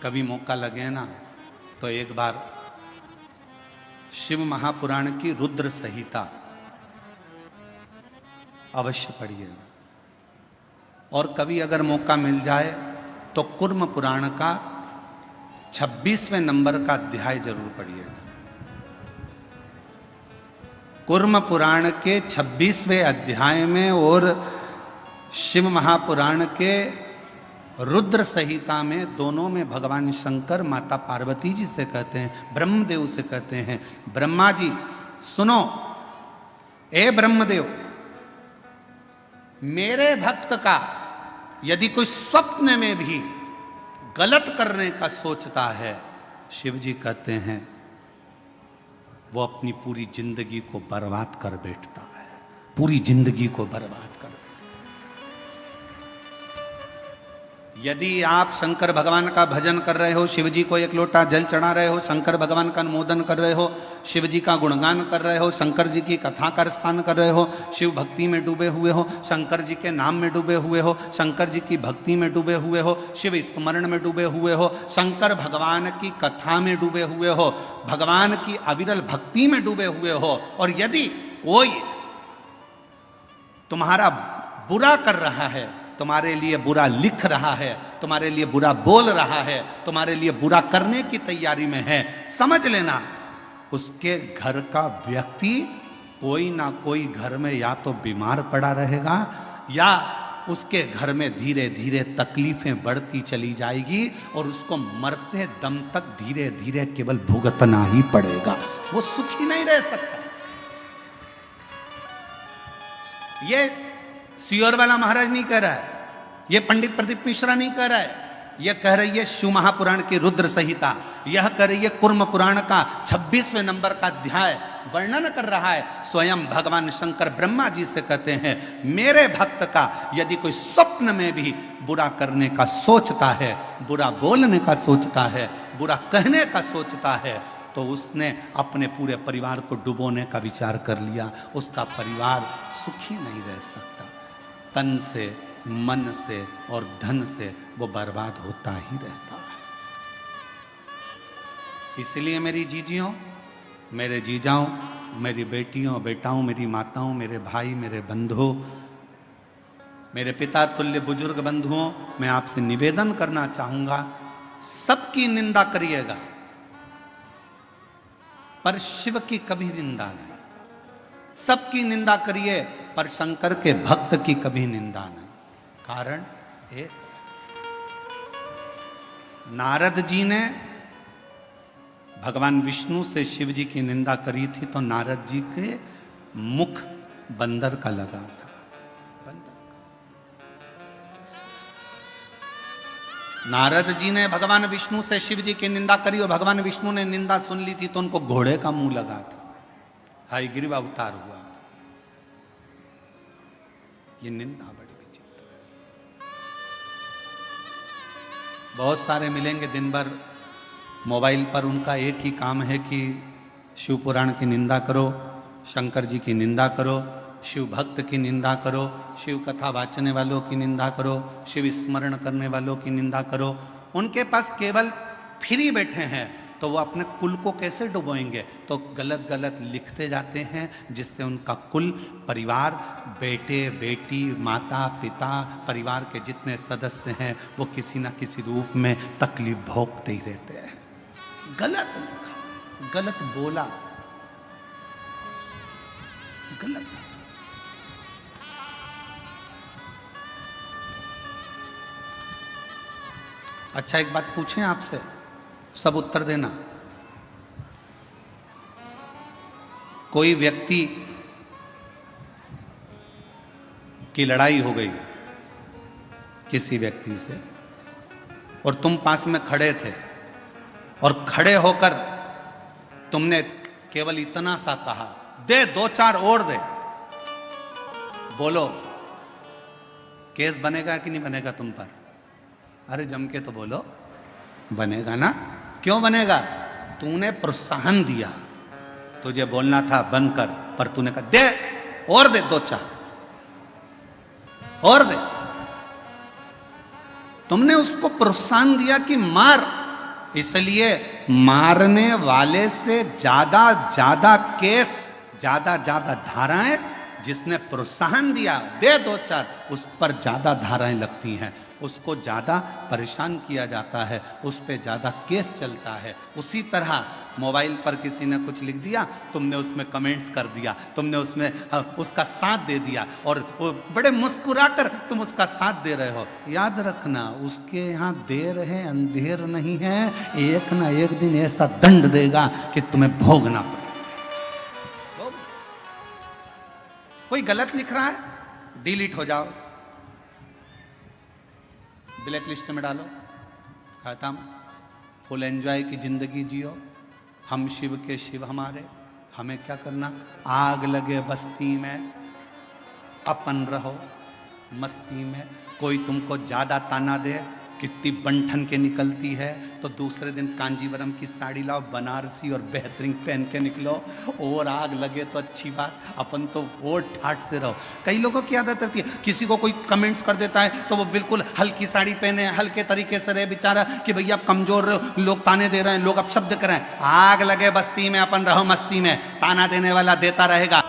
कभी मौका लगे ना तो एक बार शिव महापुराण की रुद्र संहिता अवश्य पढ़िएगा। और कभी अगर मौका मिल जाए तो कुर्म पुराण का 26वें नंबर का अध्याय जरूर पढ़िएगा। कुर्म पुराण के 26वें अध्याय में और शिव महापुराण के रुद्र संहिता में, दोनों में भगवान शंकर माता पार्वती जी से कहते हैं, ब्रह्मदेव से कहते हैं, ब्रह्मा जी सुनो, ए ब्रह्मदेव, मेरे भक्त का यदि कोई स्वप्न में भी गलत करने का सोचता है, शिव जी कहते हैं वो अपनी पूरी जिंदगी को बर्बाद कर बैठता है, पूरी जिंदगी को बर्बाद कर। यदि आप शंकर भगवान का भजन कर रहे हो, शिव जी को एक लोटा जल चढ़ा रहे हो, शंकर भगवान का अनुमोदन कर रहे हो, शिव जी का गुणगान कर रहे हो, शंकर जी की कथा का रसपान कर रहे हो, शिव भक्ति में डूबे हुए हो, शंकर जी के नाम में डूबे हुए हो, शंकर जी की भक्ति में डूबे हुए हो, शिव स्मरण में डूबे हुए हो, शंकर भगवान की कथा में डूबे हुए हो, भगवान की अविरल भक्ति में डूबे हुए हो, और यदि कोई तुम्हारा बुरा कर रहा है, तुम्हारे लिए बुरा लिख रहा है, तुम्हारे लिए बुरा बोल रहा है, तुम्हारे लिए बुरा करने की तैयारी में है, समझ लेना उसके घर का व्यक्ति कोई ना कोई घर में या तो बीमार पड़ा रहेगा या उसके घर में धीरे धीरे तकलीफें बढ़ती चली जाएगी और उसको मरते दम तक धीरे धीरे केवल भुगतना ही पड़ेगा, वो सुखी नहीं रह सकता। ये सियोर वाला महाराज नहीं कह रहा है, ये पंडित प्रदीप मिश्रा नहीं कह रहा है, यह कह रही है शिव महापुराण की रुद्र संहिता, यह कह रही है कुर्म पुराण का 26वें नंबर का अध्याय वर्णन कर रहा है। स्वयं भगवान शंकर ब्रह्मा जी से कहते हैं, मेरे भक्त का यदि कोई स्वप्न में भी बुरा करने का सोचता है, बुरा बोलने का सोचता है, बुरा कहने का सोचता है, तो उसने अपने पूरे परिवार को डुबोने का विचार कर लिया, उसका परिवार सुखी नहीं रह सकता। तन से, मन से और धन से वो बर्बाद होता ही रहता है। इसलिए मेरी जीजियों, मेरे जीजाओं, मेरी बेटियों बेटाओं, मेरी माताओं, मेरे भाई, मेरे बंधुओं, मेरे पिता तुल्य बुजुर्ग बंधुओं, मैं आपसे निवेदन करना चाहूंगा, सबकी निंदा करिएगा पर शिव की कभी निंदा नहीं। सबकी निंदा करिए पर शंकर के भक्त की कभी निंदा नहीं। कारण एक, नारद जी ने भगवान विष्णु से शिव जी की निंदा करी थी तो नारद जी के मुख बंदर का लगा था, बंदर का। नारद जी ने भगवान विष्णु से शिव जी की निंदा करी और भगवान विष्णु ने निंदा सुन ली थी तो उनको घोड़े का मुंह लगा था, हयग्रीव अवतार हुआ था। ये निंदा बड़ी विचित्र है। बहुत सारे मिलेंगे दिन भर मोबाइल पर, उनका एक ही काम है कि शिव पुराण की निंदा करो, शंकर जी की निंदा करो, शिव भक्त की निंदा करो, शिव कथा वाचने वालों की निंदा करो, शिव स्मरण करने वालों की निंदा करो। उनके पास केवल फ्री बैठे हैं तो वो अपने कुल को कैसे डुबोएंगे, तो गलत गलत लिखते जाते हैं, जिससे उनका कुल, परिवार, बेटे बेटी, माता पिता, परिवार के जितने सदस्य हैं वो किसी ना किसी रूप में तकलीफ भोगते ही रहते हैं। गलत लिखा, गलत बोला, गलत। अच्छा एक बात पूछें आपसे, सब उत्तर देना। कोई व्यक्ति की लड़ाई हो गई किसी व्यक्ति से और तुम पास में खड़े थे और खड़े होकर तुमने केवल इतना सा कहा, दे दो चार और दे, बोलो केस बनेगा कि नहीं बनेगा तुम पर? अरे जम के तो बोलो, बनेगा ना। क्यों बनेगा? तूने प्रोत्साहन दिया, तुझे बोलना था बंद कर, पर तूने कहा दे और दे, दो चार और दे। तुमने उसको प्रोत्साहन दिया कि मार, इसलिए मारने वाले से ज्यादा ज्यादा केस, ज्यादा ज्यादा धाराएं, जिसने प्रोत्साहन दिया दे दो चार, उस पर ज्यादा धाराएं लगती हैं, उसको ज्यादा परेशान किया जाता है, उस पर ज्यादा केस चलता है। उसी तरह मोबाइल पर किसी ने कुछ लिख दिया, तुमने उसमें कमेंट्स कर दिया, तुमने उसमें उसका साथ दे दिया और वो बड़े मुस्कुराकर तुम उसका साथ दे रहे हो। याद रखना, उसके यहाँ देर है अंधेर नहीं है, एक ना एक दिन ऐसा दंड देगा कि तुम्हें भोगना पड़ेगा। कोई गलत लिख रहा है, डिलीट हो जाओ, ब्लैक लिस्ट में डालो, खत्म। फुल एंजॉय की जिंदगी जियो, हम शिव के शिव हमारे, हमें क्या करना, आग लगे बस्ती में अपन रहो मस्ती में। कोई तुमको ज्यादा ताना दे, कितनी बंठन के निकलती है, तो दूसरे दिन कांजीवरम की साड़ी लाओ बनारसी और बेहतरीन पहन के निकलो, और आग लगे तो अच्छी बात, अपन तो और ठाट से रहो। कई लोगों की आदत रहती है, किसी को कोई कमेंट्स कर देता है तो वो बिल्कुल हल्की साड़ी पहने, हल्के तरीके से रहे बेचारा, कि भैया आप कमजोर लोग ताने दे रहे हैं, लोग अपशब्द कर रहे हैं। आग लगे बस्ती में अपन रहो मस्ती में, ताना देने वाला देता रहेगा।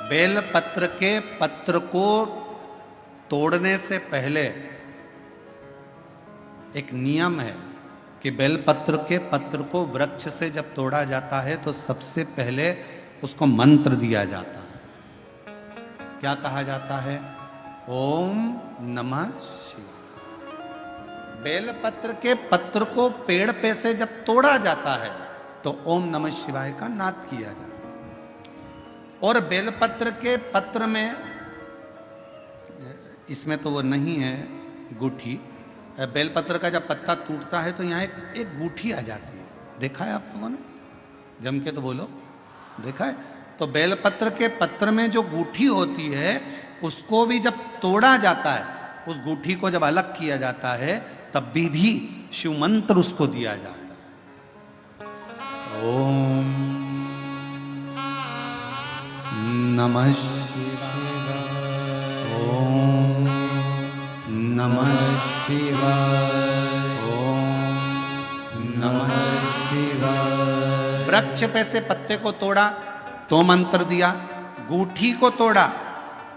बेलपत्र के पत्र को तोड़ने से पहले एक नियम है कि बेलपत्र के पत्र को वृक्ष से जब तोड़ा जाता है तो सबसे पहले उसको मंत्र दिया जाता है। क्या कहा जाता है? ओम नमः शिवाय। बेलपत्र के पत्र को पेड़ पे से जब तोड़ा जाता है तो ओम नमः शिवाय का नाद किया जाता है। और बेलपत्र के पत्र में, इसमें तो वो नहीं है गूठी, बेलपत्र का जब पत्ता टूटता है तो यहाँ एक गूठी आ जाती है, देखा है आप लोगों ने? जम के तो बोलो, देखा है? तो बेलपत्र के पत्र में जो गूठी होती है उसको भी जब तोड़ा जाता है, उस गूठी को जब अलग किया जाता है, तब भी शिव मंत्र उसको दिया जाता है। ओम नमः शिवाय, ओम नमः शिवाय, ओम नमः शिवाय। वृक्ष पे से पत्ते को तोड़ा तो मंत्र दिया, गूठी को तोड़ा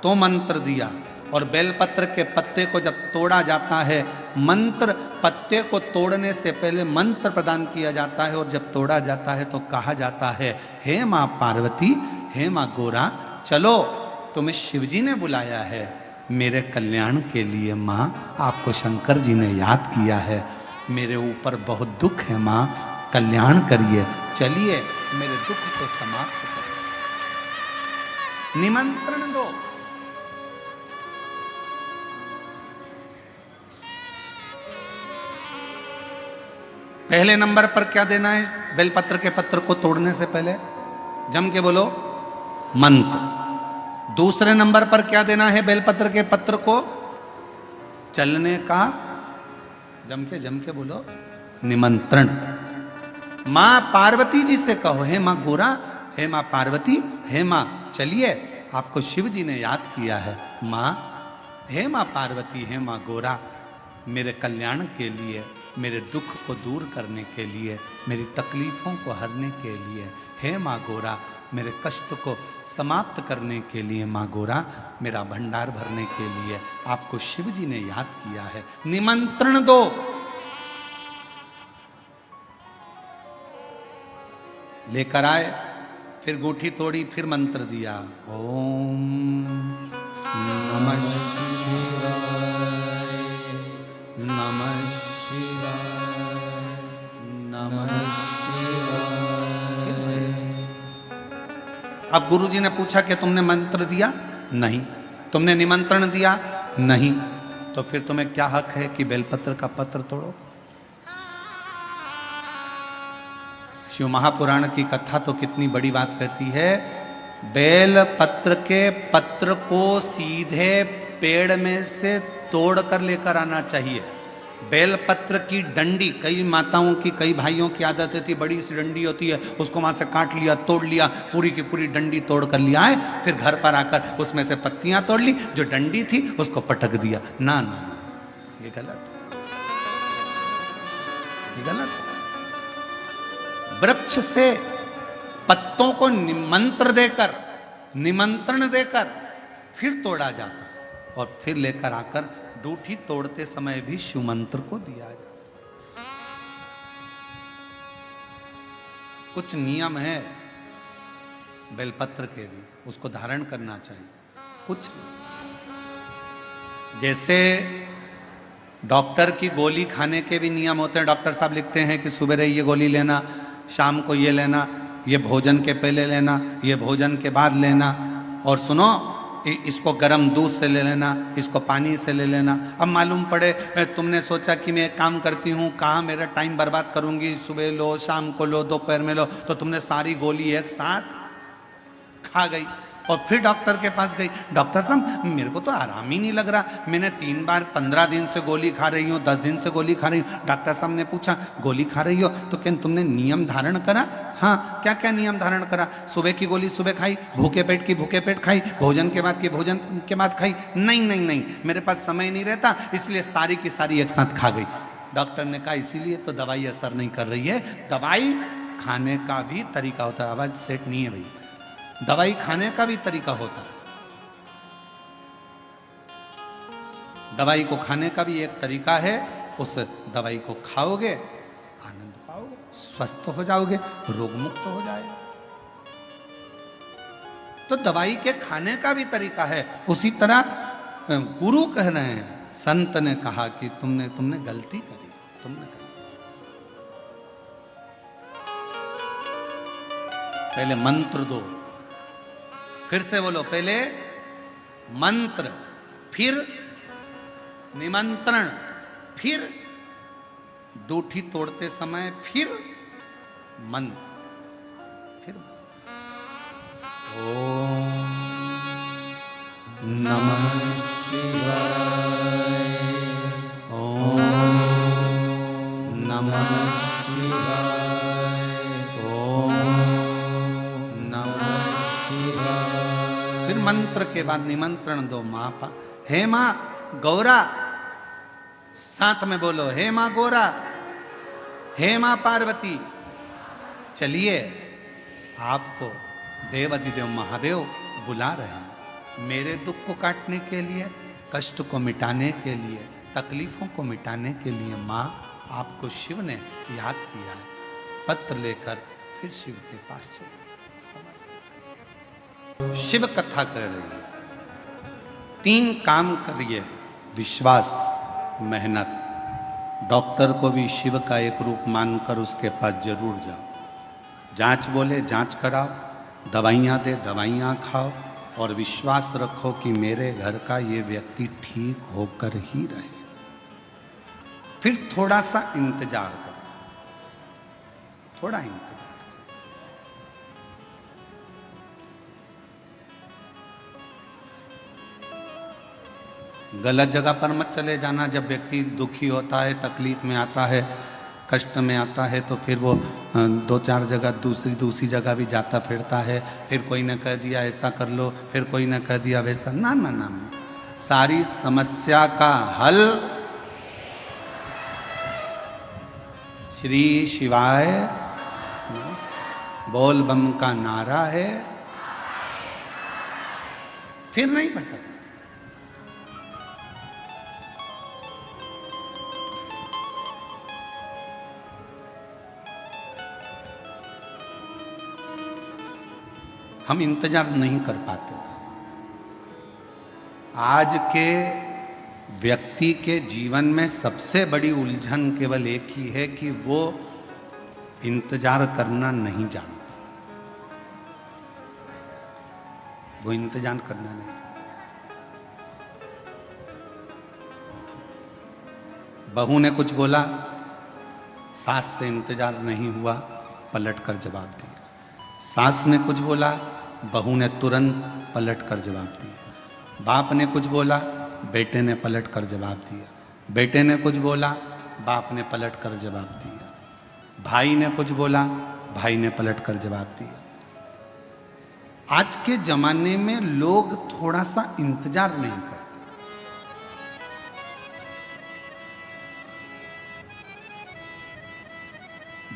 तो मंत्र दिया, और बेलपत्र के पत्ते को जब तोड़ा जाता है, मंत्र, पत्ते को तोड़ने से पहले मंत्र प्रदान किया जाता है, और जब तोड़ा जाता है तो कहा जाता है, हे माँ पार्वती, हे माँ गोरा, चलो तुम्हें शिवजी ने बुलाया है मेरे कल्याण के लिए। माँ, आपको शंकर जी ने याद किया है, मेरे ऊपर बहुत दुख है माँ, कल्याण करिए, चलिए मेरे दुख को समाप्त करिए, निमंत्रण दो। पहले नंबर पर क्या देना है बेलपत्र के पत्र को तोड़ने से पहले? जम के बोलो, मंत्र। दूसरे नंबर पर क्या देना है बेलपत्र के पत्र को चलने का? जम के बोलो, निमंत्रण। मां पार्वती जी से कहो, हे मां गोरा, हे मां पार्वती, हे मां चलिए, आपको शिव जी ने याद किया है। मां, हे मां पार्वती, हे मां गोरा, मेरे कल्याण के लिए, मेरे दुख को दूर करने के लिए, मेरी तकलीफों को हरने के लिए, हे मां गोरा, मेरे कष्ट को समाप्त करने के लिए, माँ गोरा, मेरा भंडार भरने के लिए आपको शिव जी ने याद किया है, निमंत्रण दो। लेकर आए, फिर गूठी तोड़ी, फिर मंत्र दिया, ओम नमः शिवाय, नमः शिवाय, नमः शिवाय। अब गुरुजी ने पूछा कि तुमने मंत्र दिया? नहीं। तुमने निमंत्रण दिया? नहीं। तो फिर तुम्हें क्या हक है कि बेलपत्र का पत्र तोड़ो? शिव महापुराण की कथा तो कितनी बड़ी बात कहती है, बेलपत्र के पत्र को सीधे पेड़ में से तोड़ कर लेकर आना चाहिए। बेलपत्र की डंडी, कई माताओं की, कई भाइयों की आदत होती है, बड़ी सी डंडी होती है, उसको वहां से काट लिया, तोड़ लिया, पूरी की पूरी डंडी तोड़ कर लिया है, फिर घर पर आकर उसमें से पत्तियां तोड़ ली, जो डंडी थी उसको पटक दिया। ना ना ना, ये गलत है। ये गलत है। वृक्ष से पत्तों को निमंत्रण देकर फिर तोड़ा जाता है और फिर लेकर आकर डूठी तोड़ते समय भी शिव मंत्र को दिया जाता है। कुछ नियम है बेलपत्र के भी, उसको धारण करना चाहिए। कुछ नहीं। जैसे डॉक्टर की गोली खाने के भी नियम होते हैं। डॉक्टर साहब लिखते हैं कि सुबह ये गोली लेना, शाम को ये लेना, ये भोजन के पहले लेना, ये भोजन के बाद लेना, और सुनो इसको गर्म दूध से ले लेना, इसको पानी से ले लेना। अब मालूम पड़े तुमने सोचा कि मैं एक काम करती हूँ, कहाँ मेरा टाइम बर्बाद करूंगी, सुबह लो, शाम को लो, दोपहर में लो, तो तुमने सारी गोली एक साथ खा गई और फिर डॉक्टर के पास गई। डॉक्टर साहब मेरे को तो आराम ही नहीं लग रहा, मैंने 3 बार 15 दिन से गोली खा रही हूँ, 10 दिन से गोली खा रही हूँ। डॉक्टर साहब ने पूछा गोली खा रही हो तो क्या तुमने नियम धारण करा? हाँ, क्या क्या नियम धारण करा? सुबह की गोली सुबह खाई, भूखे पेट की भूखे पेट खाई, भोजन के बाद की भोजन के बाद खाई? नहीं नहीं नहीं, मेरे पास समय नहीं रहता, इसलिए सारी की सारी एक साथ खा गई। डॉक्टर ने कहा इसीलिए तो दवाई असर नहीं कर रही है। दवाई खाने का भी तरीका होता है। आवाज सेट नहीं है भाई। दवाई खाने का भी तरीका होता है। दवाई को खाने का भी एक तरीका है। उस दवाई को खाओगे, आनंद पाओगे, स्वस्थ हो जाओगे, रोग मुक्त हो जाएगा। तो दवाई के खाने का भी तरीका है। उसी तरह गुरु कह रहे हैं, संत ने कहा कि तुमने गलती करी, तुमने करी। पहले मंत्र दो, फिर से बोलो, पहले मंत्र, फिर निमंत्रण, फिर डूठी तोड़ते समय फिर मंत्र, फिर ओम नमः शिवाय, ओम नमः शिवाय, ओम नमः शिवाय। फिर मंत्र के बाद निमंत्रण दो। माँ पा, हे माँ गौरा, साथ में बोलो, हे माँ गौरा, हे माँ पार्वती, चलिए आपको देव अधिदेव महादेव बुला रहे हैं मेरे दुख को काटने के लिए, कष्ट को मिटाने के लिए, तकलीफों को मिटाने के लिए। माँ आपको शिव ने याद किया है। पत्र लेकर फिर शिव के पास चले। शिव कथा कर रही है। 3 काम करिए, विश्वास, मेहनत। डॉक्टर को भी शिव का एक रूप मानकर उसके पास जरूर जाओ। जांच बोले जांच कराओ, दवाइयाँ दे दवाइयाँ खाओ, और विश्वास रखो कि मेरे घर का ये व्यक्ति ठीक होकर ही रहे। फिर थोड़ा सा इंतजार करो, थोड़ा इंतजार। गलत जगह पर मत चले जाना। जब व्यक्ति दुखी होता है, तकलीफ में आता है, कष्ट में आता है, तो फिर वो 2-4 जगह दूसरी जगह भी जाता फिरता है। फिर कोई ने कह दिया ऐसा कर लो, फिर कोई ने कह दिया वैसा। ना ना ना, सारी समस्या का हल श्री शिवाय बोल बम का नारा है। फिर नहीं भटक। हम इंतजार नहीं कर पाते। आज के व्यक्ति के जीवन में सबसे बड़ी उलझन केवल एक ही है कि वो इंतजार करना नहीं जानता। वो इंतजार करना नहीं जानता। बहू ने कुछ बोला, सास से इंतजार नहीं हुआ, पलट कर जवाब दिया। सास ने कुछ बोला, बहू ने तुरंत पलट कर जवाब दिया। बाप ने कुछ बोला, बेटे ने पलट कर जवाब दिया। बेटे ने कुछ बोला, बाप ने पलट कर जवाब दिया। भाई ने कुछ बोला, भाई ने पलट कर जवाब दिया। आज के जमाने में लोग थोड़ा सा इंतजार नहीं करते।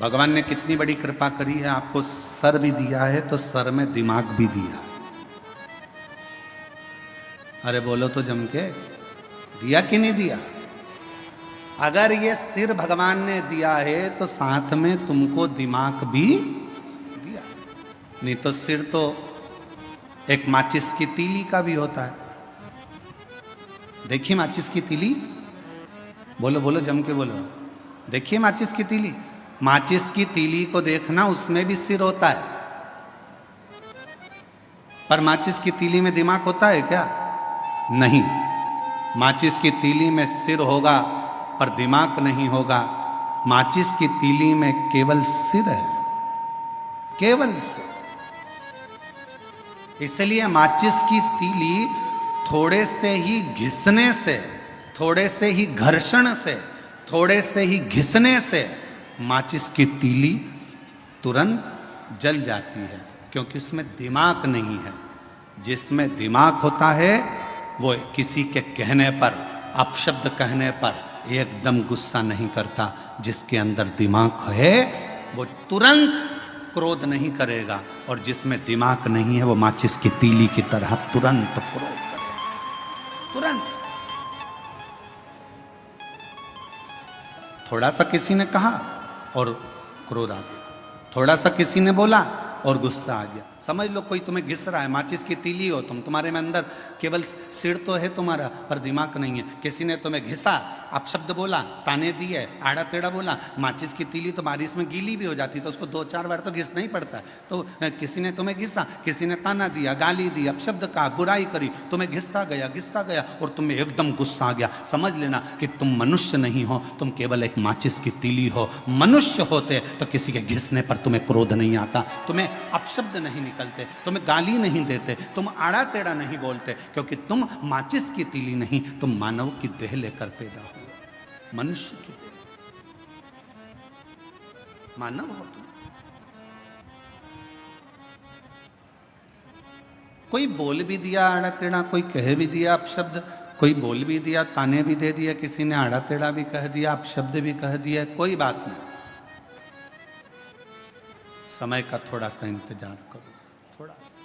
भगवान ने कितनी बड़ी कृपा करी है, आपको सर भी दिया है तो सर में दिमाग भी दिया। अरे बोलो तो जम के, दिया कि नहीं दिया? अगर ये सिर भगवान ने दिया है तो साथ में तुमको दिमाग भी दिया, नहीं तो सिर तो एक माचिस की तीली का भी होता है। देखिए माचिस की तीली, बोलो बोलो जम के बोलो, देखिए माचिस की तीली। माचिस की तीली को देखना, उसमें भी सिर होता है, पर माचिस की तीली में दिमाग होता है क्या? नहीं। माचिस की तीली में सिर होगा पर दिमाग नहीं होगा। माचिस की तीली में केवल सिर है, केवल सिर। इसलिए माचिस की तीली थोड़े से ही घिसने से, थोड़े से ही घर्षण से, थोड़े से ही घिसने से माचिस की तीली तुरंत जल जाती है, क्योंकि उसमें दिमाग नहीं है। जिसमें दिमाग होता है वो किसी के कहने पर, अपशब्द कहने पर एकदम गुस्सा नहीं करता। जिसके अंदर दिमाग है वो तुरंत क्रोध नहीं करेगा, और जिसमें दिमाग नहीं है वो माचिस की तीली की तरह तुरंत क्रोध करेगा, तुरंत। थोड़ा सा किसी ने कहा और क्रोध आ गया, थोड़ा सा किसी ने बोला और गुस्सा आ गया। समझ लो कोई तुम्हें घिस रहा है, माचिस की तीली हो तुम, तुम्हारे में अंदर केवल सिर तो है तुम्हारा पर दिमाग नहीं है। किसी ने तुम्हें घिसा, अपशब्द बोला, ताने दिए, आड़ा टेढ़ा बोला, माचिस की तीली तो बारिश में गीली भी हो जाती, तो उसको 2-4 बार तो घिसना ही पड़ता है। तो किसी ने तुम्हें घिसा, किसी ने ताना दिया, गाली दी, अपशब्द कहा, बुराई करी, तुम्हें घिसता गया और तुम्हें एकदम गुस्सा आ गया। समझ लेना कि तुम मनुष्य नहीं हो, तुम केवल एक माचिस की तीली हो। मनुष्य होते तो किसी के घिसने पर तुम्हें क्रोध नहीं आता, तुम्हें अपशब्द नहीं निकलते, तुम्हें गाली नहीं देते, तुम आड़ा टेढ़ा नहीं बोलते, क्योंकि तुम माचिस की तीली नहीं, तुम मानव की देह लेकर पैदा हुए, मनुष्य की देह, मानव हो तुम। कोई बोल भी दिया आड़ा टेढ़ा, कोई कह भी दिया अपशब्द, कोई बोल भी दिया, ताने भी दे दिया, किसी ने आड़ा टेढ़ा भी कह दिया, अपशब्द भी कह दिया, कोई बात नहीं। समय का थोड़ा सा इंतजार करो, थोड़ा सा।